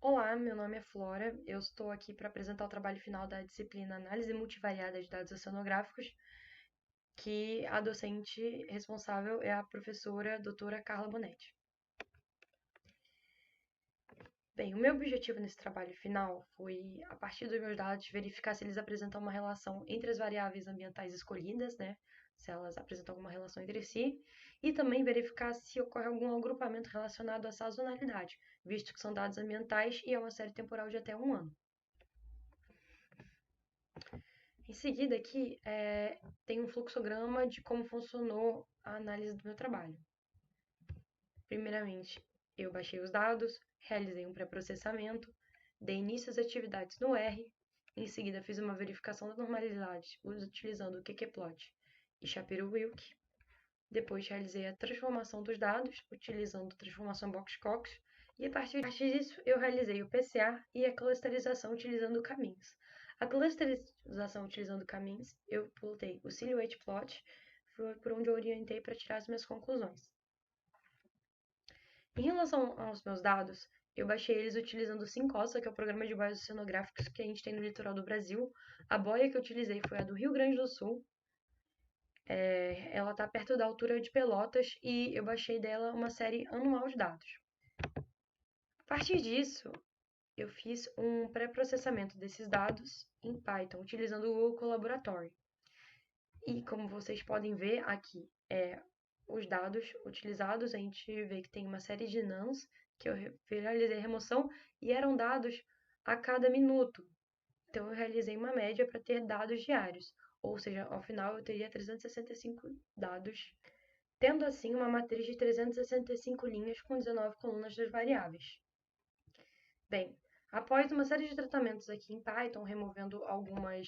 Olá, meu nome é Flora. Eu estou aqui para apresentar o trabalho final da disciplina Análise Multivariada de Dados Oceanográficos, que a docente responsável é a professora doutora Carla Bonetti. Bem, o meu objetivo nesse trabalho final foi, a partir dos meus dados, verificar se eles apresentam uma relação entre as variáveis ambientais escolhidas, né? Se elas apresentam alguma relação entre si, e também verificar se ocorre algum agrupamento relacionado à sazonalidade, visto que são dados ambientais e é uma série temporal de até um ano. Em seguida, aqui tem um fluxograma de como funcionou a análise do meu trabalho. Primeiramente, eu baixei os dados, realizei um pré-processamento, dei início às atividades no R, em seguida fiz uma verificação da normalidade utilizando o qqplot e Shapiro-Wilk. Depois realizei a transformação dos dados utilizando a transformação Box-Cox e a partir disso eu realizei o PCA e a clusterização utilizando caminhos. A clusterização utilizando caminhos, eu plotei o Silhouette Plot, foi por onde eu orientei para tirar as minhas conclusões. Em relação aos meus dados, eu baixei eles utilizando o Syncossa, que é o programa de boias oceanográficos que a gente tem no litoral do Brasil. A boia que eu utilizei foi a do Rio Grande do Sul. Ela está perto da altura de Pelotas e eu baixei dela uma série anual de dados. A partir disso, eu fiz um pré-processamento desses dados em Python, utilizando o Google Colaboratory. E como vocês podem ver aqui, os dados utilizados, a gente vê que tem uma série de nums que eu realizei a remoção e eram dados a cada minuto. Então, eu realizei uma média para ter dados diários, ou seja, ao final eu teria 365 dados, tendo assim uma matriz de 365 linhas com 19 colunas das variáveis. Bem, após uma série de tratamentos aqui em Python, removendo algumas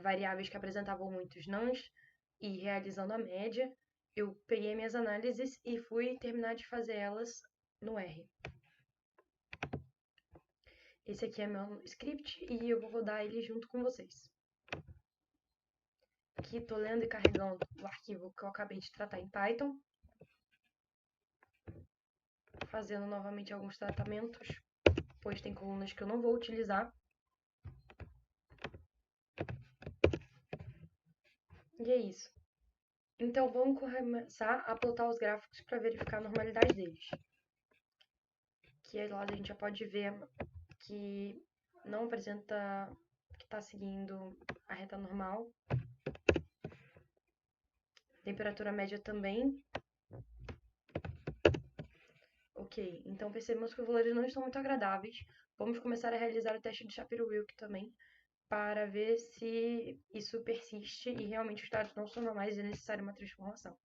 variáveis que apresentavam muitos nãos e realizando a média, eu peguei minhas análises e fui terminar de fazer elas no R. Esse aqui é meu script e eu vou rodar ele junto com vocês. Aqui estou lendo e carregando o arquivo que eu acabei de tratar em Python, fazendo novamente alguns tratamentos, pois tem colunas que eu não vou utilizar. E é isso. Então vamos começar a plotar os gráficos para verificar a normalidade deles. Aqui ao lado a gente já pode ver que não apresenta que está seguindo a reta normal. Temperatura média também. Ok, então percebemos que os valores não estão muito agradáveis. Vamos começar a realizar o teste de Shapiro-Wilk também, para ver se isso persiste e realmente os dados não são normais e é necessária uma transformação.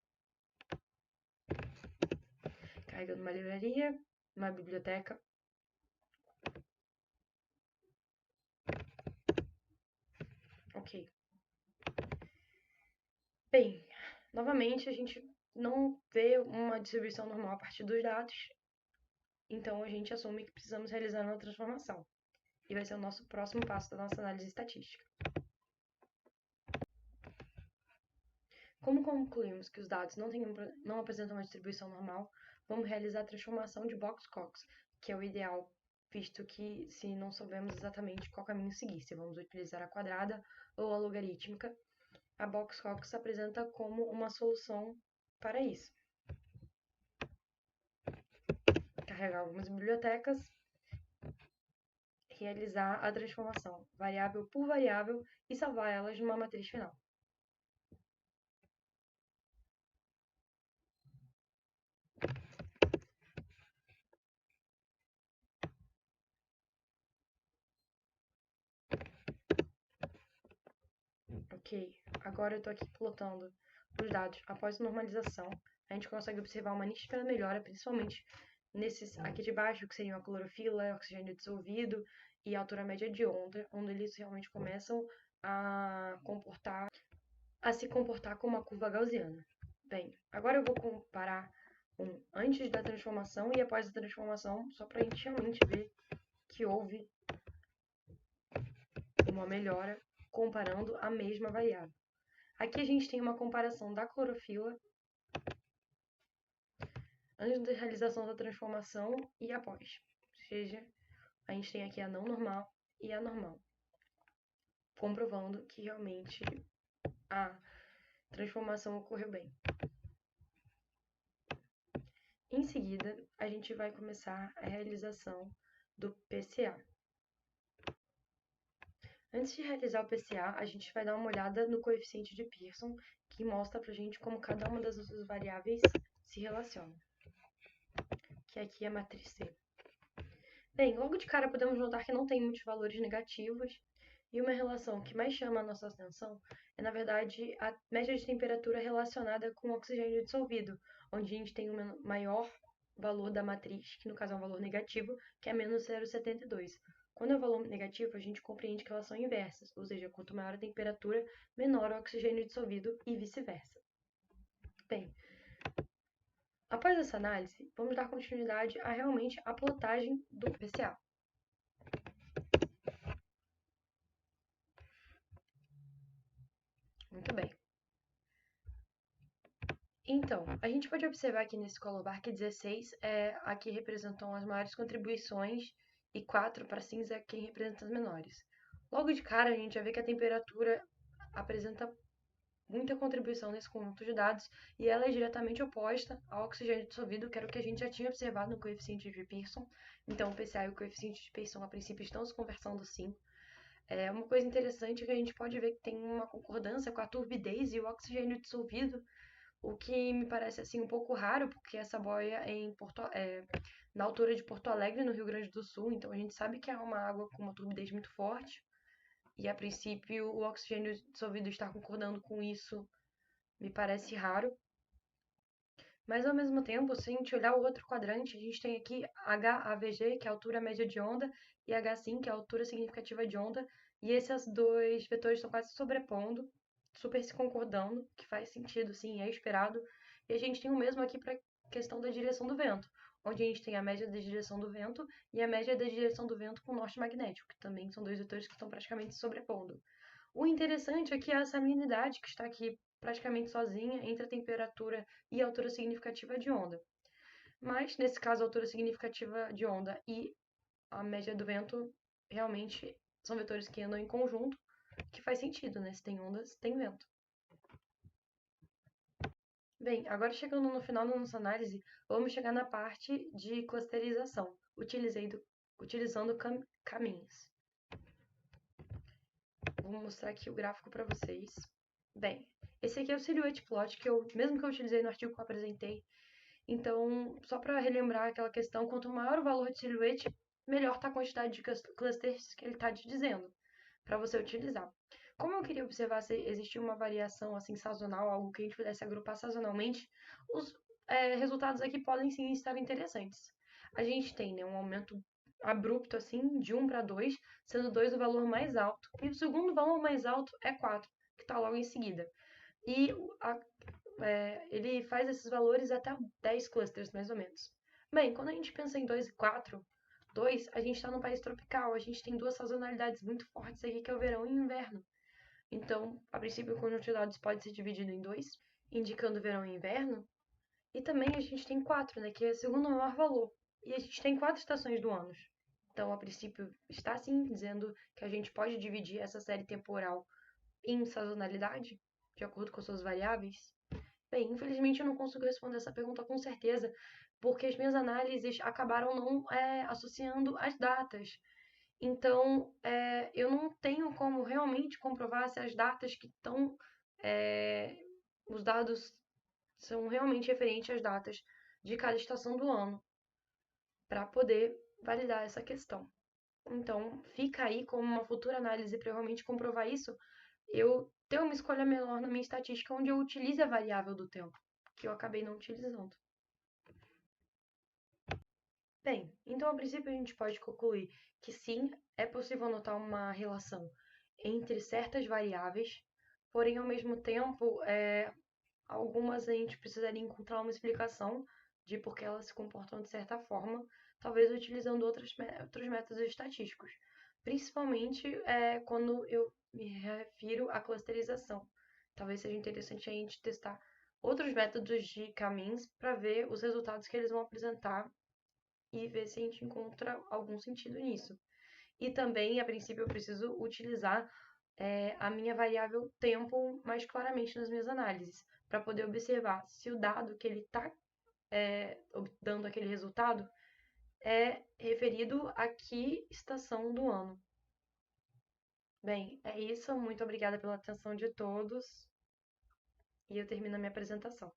Carregando uma livraria, uma biblioteca. Ok. Bem, novamente a gente não vê uma distribuição normal a partir dos dados, então a gente assume que precisamos realizar uma transformação. E vai ser o nosso próximo passo da nossa análise estatística. Como concluímos que os dados não apresentam uma distribuição normal, vamos realizar a transformação de Box-Cox, que é o ideal, visto que se não soubermos exatamente qual caminho seguir, se vamos utilizar a quadrada ou a logarítmica, a Box-Cox apresenta como uma solução para isso. Carregar algumas bibliotecas, realizar a transformação variável por variável e salvar elas numa matriz final. Ok, agora eu estou aqui plotando os dados após a normalização. A gente consegue observar uma nítida melhora, principalmente nesses aqui de baixo, que seriam a clorofila, oxigênio dissolvido e a altura média de onda, onde eles realmente começam a se comportar como uma curva gaussiana. Bem, agora eu vou comparar antes da transformação e após a transformação, só para a gente realmente ver que houve uma melhora comparando a mesma variável. Aqui a gente tem uma comparação da clorofila antes da realização da transformação e após. seja, a gente tem aqui a não normal e a normal, comprovando que realmente a transformação ocorreu bem. Em seguida, a gente vai começar a realização do PCA. Antes de realizar o PCA, a gente vai dar uma olhada no coeficiente de Pearson, que mostra pra gente como cada uma das nossas variáveis se relaciona, que aqui é a matriz C. Bem, logo de cara podemos notar que não tem muitos valores negativos, e uma relação que mais chama a nossa atenção é, na verdade, a média de temperatura relacionada com o oxigênio dissolvido, onde a gente tem um maior valor da matriz, que no caso é um valor negativo, que é menos 0,72. Quando é um valor negativo, a gente compreende que elas são inversas, ou seja, quanto maior a temperatura, menor o oxigênio dissolvido e vice-versa. Bem, após essa análise, vamos dar continuidade a realmente a plotagem do PCA. Muito bem. Então, a gente pode observar aqui nesse colobar que 16 aqui representam as maiores contribuições e 4 para cinza é quem representa as menores. Logo de cara, a gente já vê que a temperatura apresenta muita contribuição nesse conjunto de dados e ela é diretamente oposta ao oxigênio dissolvido, que era o que a gente já tinha observado no coeficiente de Pearson. Então, o PCA e o coeficiente de Pearson, a princípio, estão se conversando sim. Uma coisa interessante é que a gente pode ver que tem uma concordância com a turbidez e o oxigênio dissolvido, o que me parece assim um pouco raro, porque essa boia é na altura de Porto Alegre, no Rio Grande do Sul, então a gente sabe que é uma água com uma turbidez muito forte, e a princípio o oxigênio dissolvido estar concordando com isso me parece raro. Mas ao mesmo tempo, se a gente olhar o outro quadrante, a gente tem aqui HAVG, que é a altura média de onda, e HSIM, que é a altura significativa de onda, e esses dois vetores estão quase se sobrepondo, super se concordando, que faz sentido, sim, é esperado. E a gente tem o mesmo aqui para a questão da direção do vento, onde a gente tem a média da direção do vento e a média da direção do vento com norte magnético, que também são dois vetores que estão praticamente se sobrepondo. O interessante é que a salinidade, que está aqui praticamente sozinha entre a temperatura e a altura significativa de onda. Mas, nesse caso, a altura significativa de onda e a média do vento realmente são vetores que andam em conjunto, que faz sentido, né? Se tem ondas, tem vento. Bem, agora chegando no final da nossa análise, vamos chegar na parte de clusterização, utilizando caminhos. Vou mostrar aqui o gráfico para vocês. Bem, esse aqui é o Silhouette Plot, mesmo que eu utilizei no artigo que eu apresentei. Então, só para relembrar aquela questão, quanto maior o valor de silhuete, melhor está a quantidade de clusters que ele está te dizendo, para você utilizar. Como eu queria observar se existia uma variação assim sazonal, algo que a gente pudesse agrupar sazonalmente, os resultados aqui podem sim estar interessantes. A gente tem, né, um aumento abrupto assim, de 1 para 2, sendo 2 o valor mais alto, e o segundo valor mais alto é 4, que está logo em seguida. E ele faz esses valores até 10 clusters, mais ou menos. Bem, quando a gente pensa em 2 e 4, 2, a gente está num país tropical, a gente tem duas sazonalidades muito fortes aqui, que é o verão e o inverno. Então, a princípio, o conjunto de dados pode ser dividido em dois, indicando verão e inverno. E também a gente tem 4, né, que é o segundo maior valor. E a gente tem 4 estações do ano. Então, a princípio, está sim dizendo que a gente pode dividir essa série temporal em sazonalidade, de acordo com suas variáveis. Bem, infelizmente eu não consigo responder essa pergunta com certeza, porque as minhas análises acabaram não associando as datas. Então, eu não tenho como realmente comprovar se as datas que estão. Os dados são realmente referentes às datas de cada estação do ano, para poder validar essa questão. Então, fica aí como uma futura análise para eu realmente comprovar isso, eu ter uma escolha menor na minha estatística onde eu utilize a variável do tempo, que eu acabei não utilizando. Bem, então a princípio a gente pode concluir que sim, é possível notar uma relação entre certas variáveis, porém ao mesmo tempo, algumas a gente precisaria encontrar uma explicação de por que elas se comportam de certa forma, talvez utilizando outros métodos estatísticos. Principalmente quando eu me refiro à clusterização. Talvez seja interessante a gente testar outros métodos de caminhos para ver os resultados que eles vão apresentar e ver se a gente encontra algum sentido nisso. E também, a princípio, eu preciso utilizar a minha variável tempo mais claramente nas minhas análises, para poder observar se o dado que ele está dando aquele resultado é referido a que estação do ano. Bem, é isso. Muito obrigada pela atenção de todos. E eu termino a minha apresentação.